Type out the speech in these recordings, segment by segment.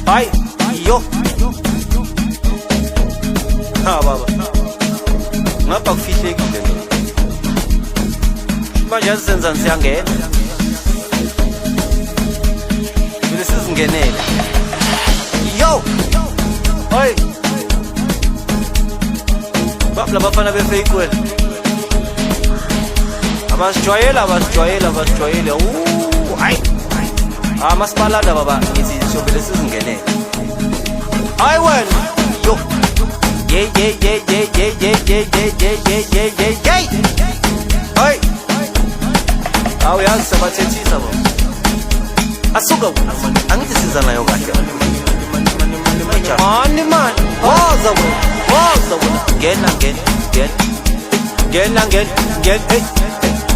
Hayi yo ha baba ngapha kufihlekile manje asenzani siyangena bese sizingenele yo hoy bafla bafana befake well abasijwayela hayi amasipalada baba izishobele sizingenele hayi wena yo yeah hayi awuyazi sabathethisa baba asuka angithi siza nayo kahle man woza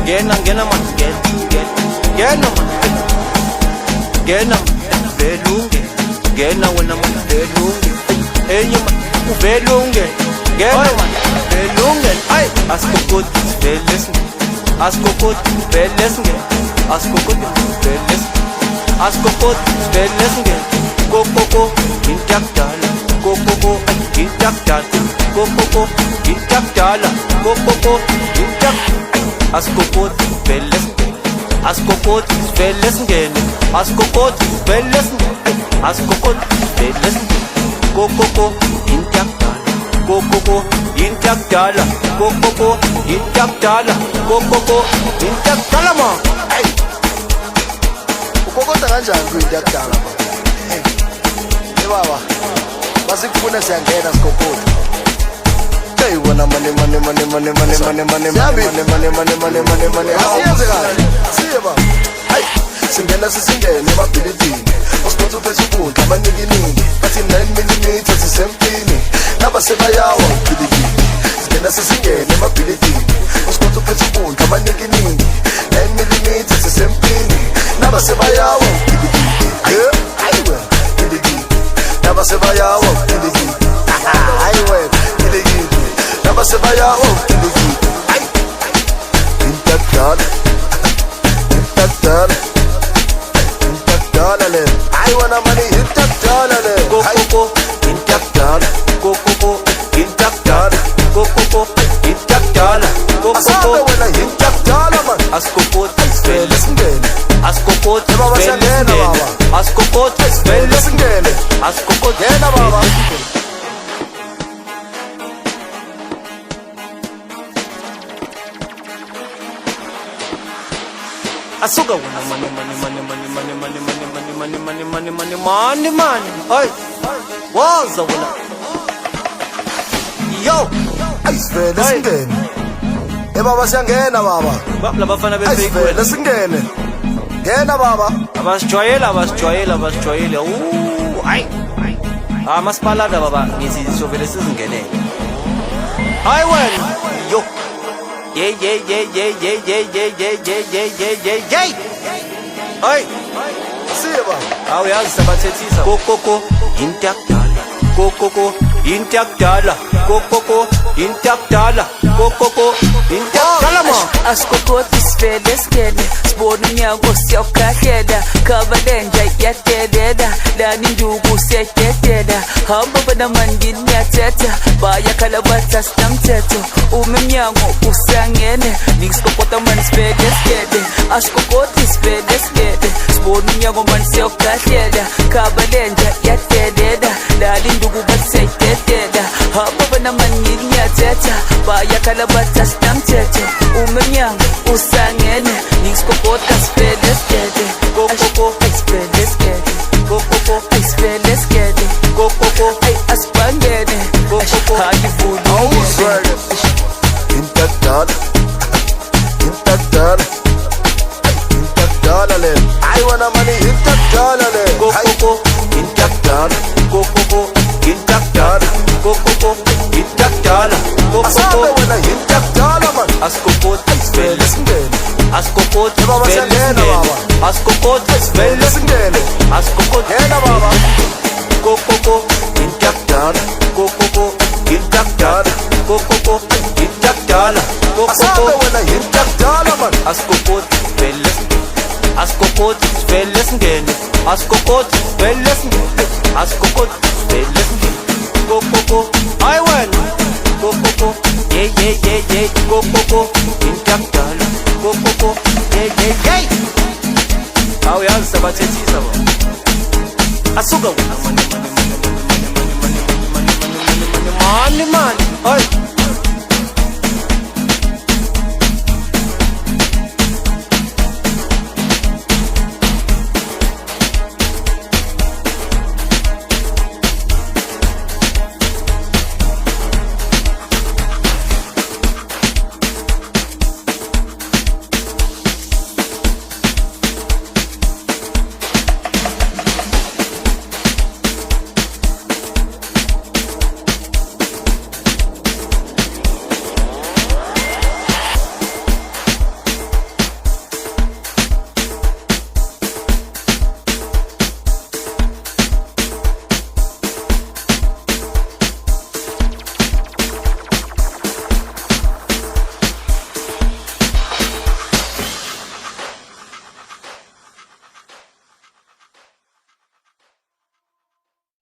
wena ngena man ngena velunge ngena wena man velunge enye man uvelunge ngena man velunge ay askokoti velesnge askokoti velesnge kokoko intakdala kokoko intakdala kokoko intakdala kokoko intak askokoti velesnge askokoti velesngene askokoti velesngene askokoti velesngene kokoko intakdala kokoko intakdala kokoko intakdala kokoko intakdala ma ay ukokota kanjani kuyintakdala ma hey baba basikufuna siyangena sikokota hey wona money asiyenze kahle siye baba hey singena sisingene emabhilidini uspotha uphethe ukudla abaninginingi bathi 9mm sisempini nabasebayawa ubhilidini singena sisingene emabhilidini uspotha uphethe ukudla abaninginingi 9mm sisempini nabasebayawa ubhilidini ayiwe bhilidini nabasebayawa ubhilidini ayiwe bhilidini nabasebayawa ubhilidini intakdala le I wanna money intakdala le kokoko intakdala kokoko intakdala kokoko intakdala asabe wena intakdala man askokoti velesngene askokoti baba siyangena baba askokoti velesngene askokoti ngena baba asuka wena money hoy woza wena yo velesngene baba siyangena baba bafla bafana befake well velesngene ngena baba abasijwayela hayi amasipalada baba ngizishobele sizingenele hayi wena yo yeah hayi siye baba awuyazi sabathethisa kokoko intakdala kokoko intakdala kokoko intakdala kokoko intakdala ma askokoti sveleskene sibona umnyango siyawukhahlela khabalenja yadededa lani nduku siyadededa hamba bona mandini niyathetha bayakhala bathi asinamthetho uma emnyango usangene ngisikokota mani sveleskene askokoti sveleskene sibona umnyango mani siyawukhahlela khabalenja yadededa lani nduku bathi siyadededa hamba bona mandini niyathetha bayakhala bathi asinamthetho uma emnyango usangene ngisikokota sveleskene kokoko sveleskene kokoko sveleskene kokoko asibangene hayivudu intakdala le I wanna money intakdala le kokoko intakdala kokoko intakdala kokoko intakdala asabe kokoko wena intakdala man askokoti velesngene askokoti baba siyangena baba askokoti velesngene askokoti ngena baba kokoko intakdala kokoko intakdala kokoko intakdala kokoko asabe wena intakdala man askokoti velesngene askokoti asikokoti sivele singene asikokoti sivele singene asikokoti sivele singene kokoko hayi wena kokoko ye kokoko into yakudala kokoko ye awuyazi sabathethisa bona asuka wena money hayi